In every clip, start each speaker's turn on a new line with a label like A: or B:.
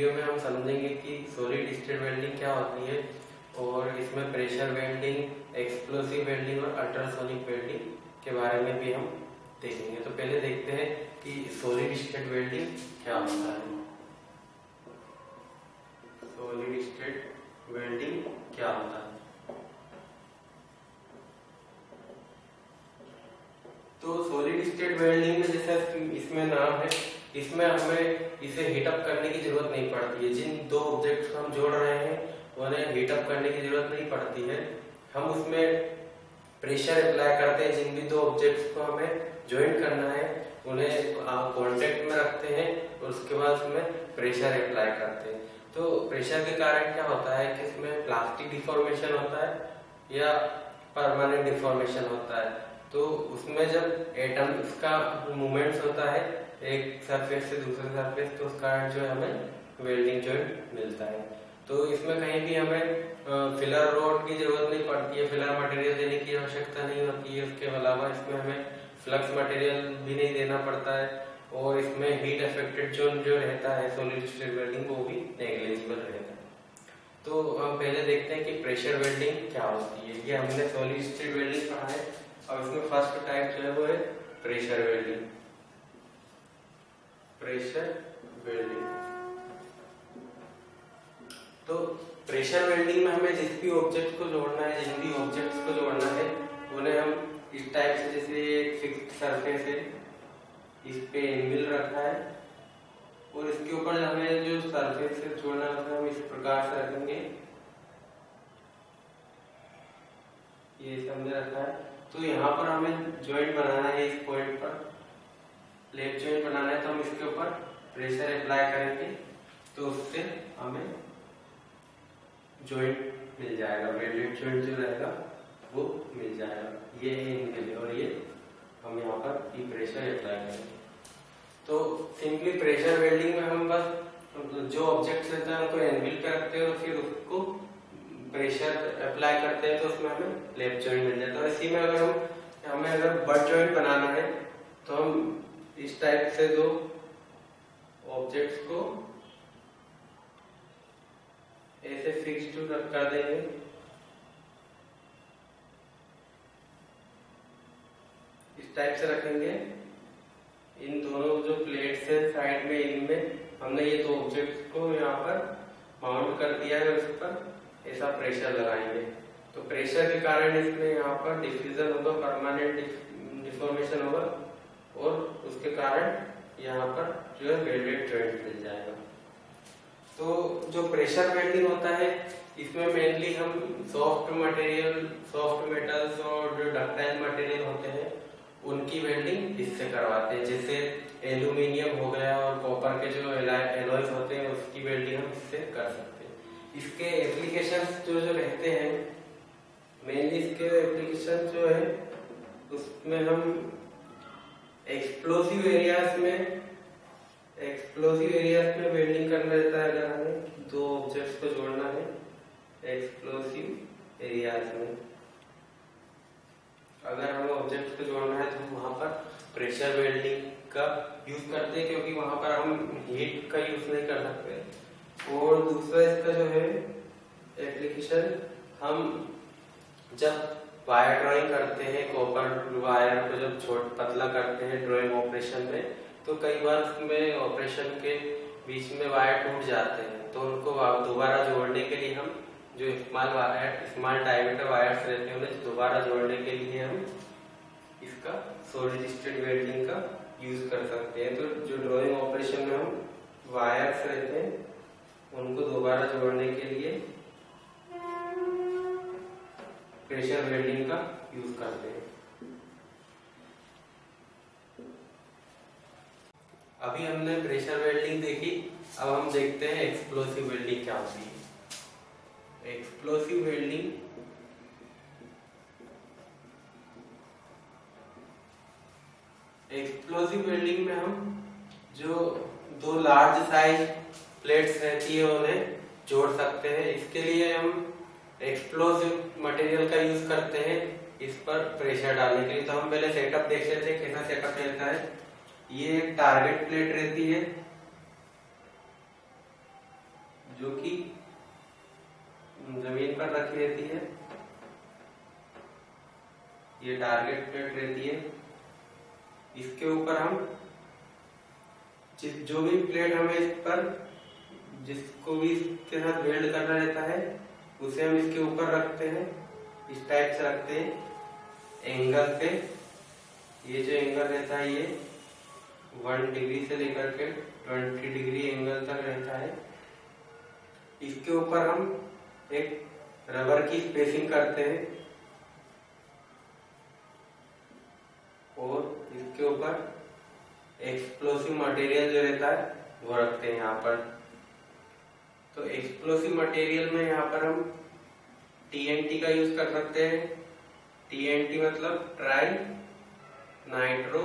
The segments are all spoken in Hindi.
A: वीडियो में हम समझेंगे कि सॉलिड स्टेट वेल्डिंग क्या होती है और इसमें प्रेशर वेल्डिंग, एक्सप्लोसिव वेल्डिंग और अल्ट्रासोनिक वेल्डिंग के बारे में भी हम देखेंगे। तो पहले देखते हैं कि सॉलिड स्टेट वेल्डिंग क्या होता है। सॉलिड स्टेट वेल्डिंग क्या होता है? तो सॉलिड स्टेट वेल्डिंग में जैसा इसमें नाम है, इसमें हमें इसे हीटअप करने की जरूरत नहीं पड़ती है। जिन दो ऑब्जेक्ट्स को हम जोड़ रहे हैं उन्हें हीटअप करने की जरूरत नहीं पड़ती है। हम उसमें प्रेशर अप्लाई करते हैं। जिन भी दो ऑब्जेक्ट्स को हमें ज्वाइन करना है उन्हें कांटेक्ट में रखते हैं और उसके बाद उसमें प्रेशर अप्लाई करते हैं। तो प्रेशर के कारण क्या होता है कि इसमें प्लास्टिक डिफॉर्मेशन होता है या परमानेंट डिफॉर्मेशन होता है। तो उसमें जब एटम्स का मूवमेंट्स होता है एक सरफेस से दूसरे सरफेस, तो उस कारण जो है हमें वेल्डिंग जॉइंट मिलता है। तो इसमें कहीं भी हमें फिलर रोड की जरूरत नहीं पड़ती है, फिलर मटेरियल देने की आवश्यकता नहीं होती है। उसके अलावा इसमें हमें फ्लक्स मटेरियल भी नहीं देना पड़ता है और इसमें हीट अफेक्टेड जोन जो रहता है सॉलिड स्टेट वेल्डिंग वो भी नेग्लिजिबल रहता है। तो हम पहले देखते हैं कि प्रेशर वेल्डिंग क्या होती है। ये हमने सॉलिड स्टेट वेल्डिंग पढ़ा है और इसमें फर्स्ट टाइप जो है वो है प्रेशर वेल्डिंग। प्रेशर वेल्डिंग, तो प्रेशर वेल्डिंग में हमें जिस भी ऑब्जेक्ट को जोड़ना है, जिन भी ऑब्जेक्ट्स को जोड़ना है उन्हें हम इस टाइप से, जैसे एक फिक्स्ड सरफेस है, इस पे एंविल रखा है और इसके ऊपर हमें जो सरफेस से जोड़ना है हम इस प्रकार से रखेंगे। ये हमने रखा है। तो यहाँ पर हमें जॉइंट बनाना है, इस पॉइंट पर लेफ्ट जॉइंट बनाना है, तो हम इसके ऊपर प्रेशर अप्लाई करेंगे तो उससे हमें जॉइंट मिल जाएगा, वेल्डेड जॉइंट जो रहेगा वो मिल जाएगा। ये है इनके लिए और ये हम यहाँ पर ई प्रेशर अप्लाई करेंगे। तो सिंपली प्रेशर वेल्डिंग में हम बस जो ऑब्जेक्ट रहता है उनको एनविल पे रखते हैं और फिर उसको प्रेशर अप्लाई करते हैं तो उसमें हमें लेफ्ट जॉइंट मिल जाता है। इसी में अगर हमें अगर बट जॉइंट बनाना है तो हम इस टाइप से दो ऑब्जेक्ट्स को ऐसे फिक्स टू कर देंगे। इस टाइप से रखेंगे। इन दोनों जो प्लेट्स है साइड में, इनमें हमने ये दो ऑब्जेक्ट्स को यहाँ पर माउंट कर दिया है। उस पर ऐसा प्रेशर लगाएंगे तो प्रेशर के कारण इसमें यहाँ पर डिफ्यूजन होगा, परमानेंट डिफॉर्मेशन होगा और उसके कारण यहाँ पर जो है वेल्डेड जॉइंट मिल जाएगा। तो जो प्रेशर वेल्डिंग होता है इसमें मेनली हम सॉफ्ट मटेरियल, सॉफ्ट मेटल्स और जो डक्टाइल मटेरियल होते हैं उनकी वेल्डिंग इससे करवाते हैं। जैसे एल्यूमिनियम हो गया और कॉपर के जो एलॉयज होते हैं उसकी वेल्डिंग हम इससे कर सकते हैं। इसके एप्लीकेशंस जो रहते हैं, मेनली इसके एप्लीकेशन जो है उसमें हम एक्सप्लोसिव एरियाज में वेल्डिंग करना रहता है। अगर हमें दो ऑब्जेक्ट्स को जोड़ना है एक्सप्लोसिव एरियाज में, अगर हमें ऑब्जेक्ट्स को जोड़ना है तो वहां पर प्रेशर वेल्डिंग का यूज करते हैं क्योंकि वहां पर हम हीट का यूज नहीं कर सकते। और दूसरा इसका जो है एप्लीकेशन, हम जब वायर ड्राइंग करते हैं, कॉपर वायर को जब पतला करते हैं ड्राइंग ऑपरेशन में, तो कई बार उसमें ऑपरेशन के बीच में वायर टूट जाते हैं। तो उनको दोबारा जोड़ने के लिए हम जो स्मॉल डायमीटर वायर्स रहते हैं उन्हें दोबारा जोड़ने के लिए हम इसका सॉलिड स्टेट वेल्डिंग का यूज कर सकते हैं। तो जो ड्राइंग ऑपरेशन में हम वायर्स रहते हैं उनको दोबारा जोड़ने के लिए प्रेशर वेल्डिंग का यूज करते हैं। अभी हमने प्रेशर वेल्डिंग देखी, अब हम देखते हैं एक्सप्लोसिव वेल्डिंग क्या होती है। एक्सप्लोसिव वेल्डिंग में हम जो दो लार्ज साइज प्लेट्स रहती है उन्हें जोड़ सकते हैं। इसके लिए हम एक्सप्लोसिव मटेरियल का यूज करते हैं इस पर प्रेशर डालने के लिए। तो हम पहले सेटअप देख लेते हैं कैसा सेटअप रहता है। ये एक टारगेट प्लेट रहती है जो कि जमीन पर रखी रहती है। ये टारगेट प्लेट रहती है। इसके ऊपर हम जो भी प्लेट हमें इस पर जिसको भी इसके साथ वेल्ड करना रहता है उसे हम इसके ऊपर रखते हैं, इस टाइप से रखते हैं एंगल से। ये जो एंगल रहता है ये 1 डिग्री से लेकर के 20 डिग्री एंगल तक रहता है। इसके ऊपर हम एक रबर की स्पेसिंग करते हैं और इसके ऊपर एक्सप्लोसिव मटेरियल जो रहता है वो रखते हैं यहाँ पर। तो एक्सप्लोसिव मटेरियल में यहाँ पर हम टीएनटी का यूज कर सकते हैं। टीएनटी मतलब ट्राई नाइट्रो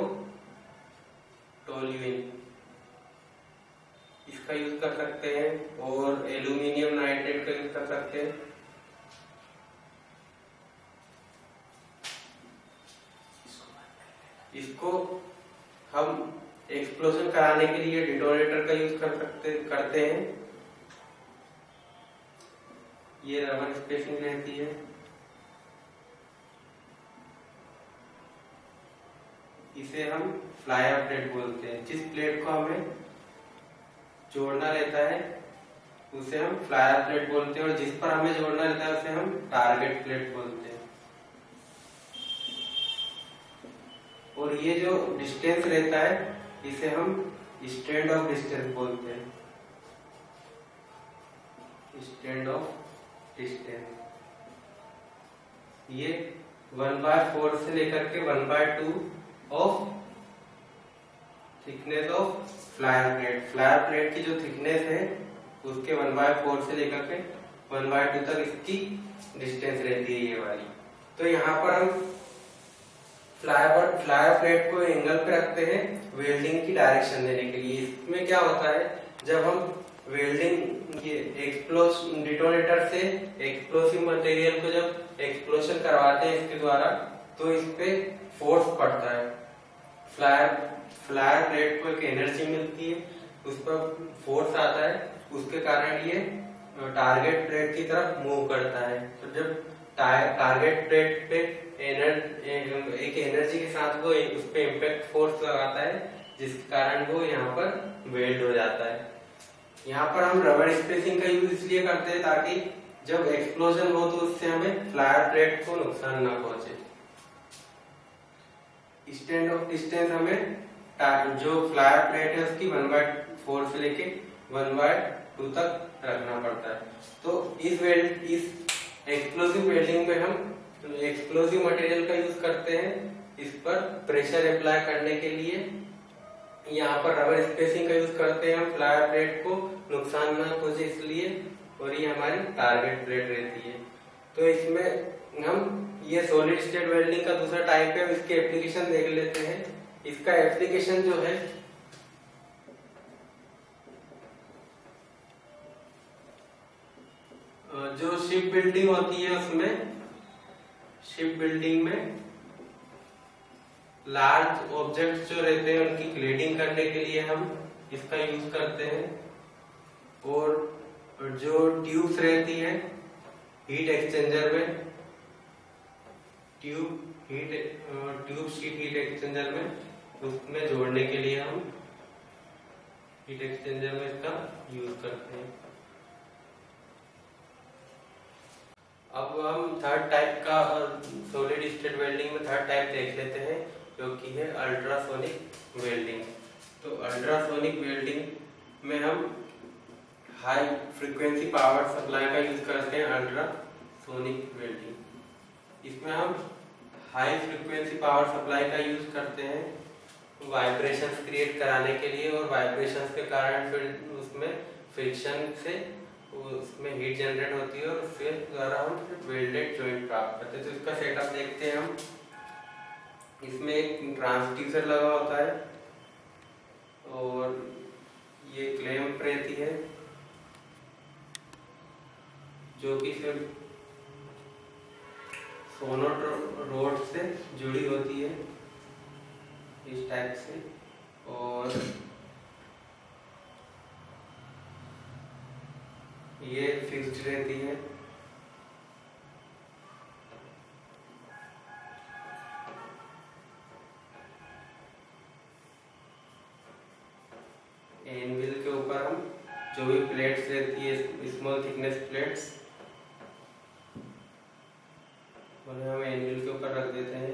A: टोल्यूइन, इसका यूज कर सकते हैं और एल्यूमिनियम नाइट्रेट का यूज कर सकते हैं। इसको हम एक्सप्लोजन कराने के लिए डिटोनेटर का यूज करते हैं। ये रबर स्पेसिंग रहती है। इसे हम फ्लाई प्लेट बोलते हैं। जिस प्लेट को हमें जोड़ना रहता है उसे हम फ्लाई प्लेट बोलते हैं और जिस पर हमें जोड़ना रहता है उसे हम टारगेट प्लेट बोलते हैं। और ये जो डिस्टेंस रहता है इसे हम स्टैंड ऑफ डिस्टेंस बोलते हैं। स्टैंड ऑफ डिस्टेंस ये 1/4 से लेकर के 1/2 of thickness of flyer plate. Flyer plate की जो थिकनेस है उसके 1/4 से लेकर के 1/2 तक इसकी डिस्टेंस रहती है ये वाली। तो यहाँ पर हम फ्लायर प्लेट को एंगल पे रखते हैं वेल्डिंग की डायरेक्शन देने के लिए। इसमें क्या होता है, जब हम वेल्डिंग ये डिटोनेटर से एक्सप्लोसिव मटेरियल को जब एक्सप्लोजन करवाते हैं इसके द्वारा तो इस पे फोर्स पड़ता है। फ्लायर प्लेट को एक एनर्जी मिलती है, उस पर फोर्स आता है, उसके कारण ये टारगेट प्लेट की तरफ मूव करता है। तो जब टारगेट प्लेट पे एक एनर्जी के साथ वो उस पे इम्पैक्ट फोर्स लगाता है जिसके कारण वो यहाँ पर वेल्ड हो जाता है। यहाँ पर हम रबर स्पेसिंग का यूज इसलिए करते हैं ताकि जब एक्सप्लोजन हो तो उससे हमें फ्लायर प्लेट को नुकसान ना पहुंचे। स्टैंड ऑफ डिस्टेंस हमें जो फ्लायर प्लेट है उसकी 1/4 से लेके 1/2 तक रखना पड़ता है। तो इस एक्सप्लोसिव वेल्डिंग में हम एक्सप्लोसिव मटेरियल का यूज करते हैं इस पर प्रेशर अप्लाई करने के लिए। यहाँ पर रबर स्पेसिंग का यूज करते हैं हम फ्लायर प्लेट को नुकसान ना पहुंचे इसलिए, और ये हमारी टारगेट प्लेट रहती है। तो इसमें हम ये सॉलिड स्टेट वेल्डिंग का दूसरा टाइप है, इसके एप्लीकेशन देख लेते हैं। इसका एप्लीकेशन जो है जो शिप बिल्डिंग होती है उसमें शिप बिल्डिंग में लार्ज ऑब्जेक्ट्स जो रहते हैं उनकी क्लेडिंग करने के लिए हम इसका यूज करते हैं। और जो ट्यूब्स रहती है हीट एक्सचेंजर में ट्यूब शीट हीट एक्सचेंजर में उसमें जोड़ने के लिए हम हीट एक्सचेंजर में इसका यूज करते हैं। अब हम थर्ड टाइप का सॉलिड स्टेट वेल्डिंग में थर्ड टाइप देख लेते हैं जो कि है अल्ट्रासोनिक वेल्डिंग। तो अल्ट्रासोनिक वेल्डिंग में हम हाई फ्रीक्वेंसी पावर सप्लाई का यूज करते हैं। अल्ट्रासोनिक वेल्डिंग इसमें हम हाई फ्रीक्वेंसी पावर सप्लाई का यूज करते हैं वाइब्रेशंस क्रिएट कराने के लिए, और वाइब्रेशंस के कारण फिर उसमें फ्रिक्शन से उसमें हीट जनरेट होती है और उसके द्वारा हम वेल्डेड जॉइंट प्राप्त करते हैं। तो इसका सेटअप देखते हैं हम। इसमें एक ट्रांसड्यूसर लगा होता है और ये क्लैंप रहती है जो कि फिर सोनो रोड से जुड़ी होती है इस टाइप से। और ये फिक्स्ड रहती है। एनविल के ऊपर हम जो भी प्लेट्स रहती है, स्मॉल थिकनेस प्लेट्स, उन्हें हम एनविल के ऊपर रख देते हैं।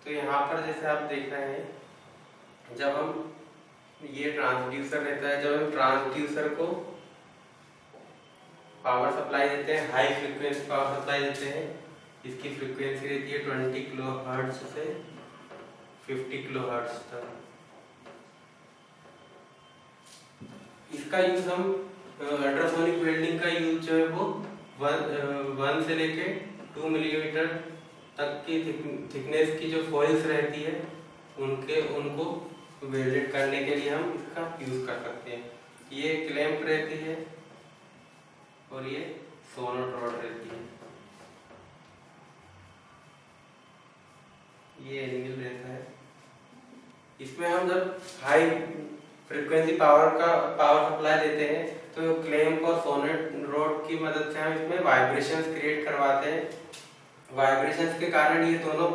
A: तो यहाँ पर जैसे आप देख रहे हैं, जब हम ये ट्रांसड्यूसर रहता है, जब हम ट्रांसड्यूसर को पावर सप्लाई देते हैं, हाई फ्रीक्वेंसी पावर सप्लाई देते हैं, इसकी फ्रीक्वेंसी रहती है 20 किलोहर्ट्ज से 50 किलोहर्ट्ज तक। इसका यूज हम अल्ट्रासोनिक वेल्डिंग का यूज जो है वो 1 से लेके 2 मिलीमीटर तक की थिकनेस की जो फॉइल्स रहती है उनको वेल्डेड करने के लिए हम इसका यूज कर सकते हैं। ये क्लैंप रहती है और ये सोनोट रॉड रहती है। ये एंगल रहता है। इसमें हम जब हाई फ्रीक्वेंसी पावर सप्लाई देते हैं तो क्लैंप और सोनोट रॉड की मदद से हम इसमें वाइब्रेशंस क्रिएट करवाते हैं। वाइब्रेशंस के कारण ये दोनों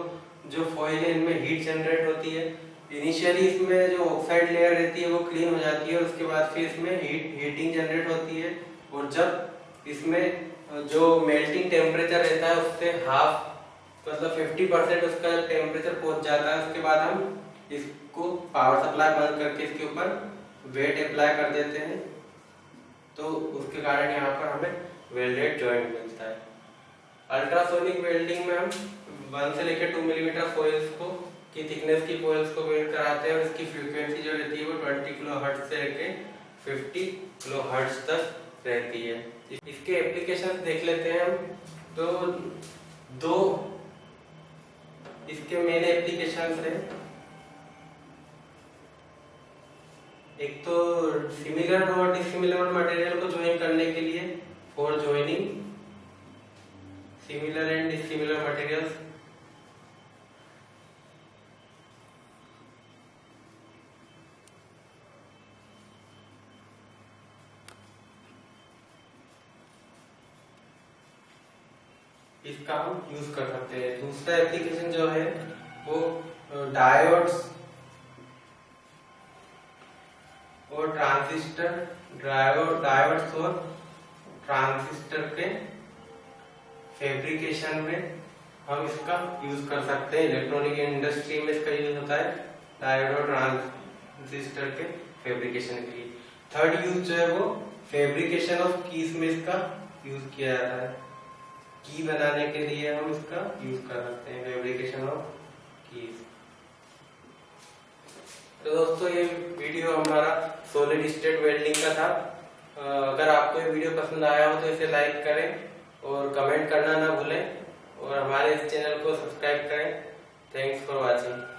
A: जो फॉइल है इनमें हीट जनरेट होती है। इनिशियली इसमें जो ऑक्साइड लेयर रहती है वो क्लीन हो जाती है और उसके बाद फिर इसमें हीटिंग जनरेट होती है, और जब इसमें जो मेल्टिंग टेम्परेचर रहता है उससे हाफ मतलब 50% उसका टेम्परेचर पहुंच जाता है, उसके बाद हम इसको पावर सप्लाई बंद करके इसके ऊपर वेट अप्लाई कर देते हैं। तो उसके कारण यहाँ पर हमें वेल्डेड जॉइंट मिलता है। अल्ट्रासोनिक वेल्डिंग में हम 1 से लेकर 2 मिलीमीटर फॉइल्स को की थिकनेस की फॉइल्स को वेल्ड कराते हैं और इसकी फ्रीक्वेंसी जो रहती है वो 20 किलोहर्ट्ज से लेकर 50 किलोहर्ट्ज तक रहती है। इसके एप्लीकेशन देख लेते हैं हम। तो दो इसके मेन एप्लीकेशंस हैं। एक तो सिमिलर और डिसिमिलर मटेरियल को ज्वाइन करने के लिए for joining similar and dissimilar materials. इसका हम यूज कर सकते हैं। दूसरा एप्लीकेशन जो है वो डायोड्स और ट्रांजिस्टर डायोड्स और ट्रांजिस्टर के फैब्रिकेशन में हम इसका यूज कर सकते हैं। इलेक्ट्रॉनिक इंडस्ट्री में इसका यूज होता है डायोड और ट्रांजिस्टर के फैब्रिकेशन के लिए। थर्ड यूज जो है वो फैब्रिकेशन ऑफ कीज में इसका यूज किया जाता है। की बनाने के लिए हम इसका यूज कर सकते हैं, फैब्रिकेशन ऑफ कीज। तो दोस्तों ये वीडियो हमारा सॉलिड स्टेट वेल्डिंग का था। अगर आपको ये वीडियो पसंद आया हो तो इसे लाइक करें और कमेंट करना ना भूलें और हमारे इस चैनल को सब्सक्राइब करें। Thanks for watching.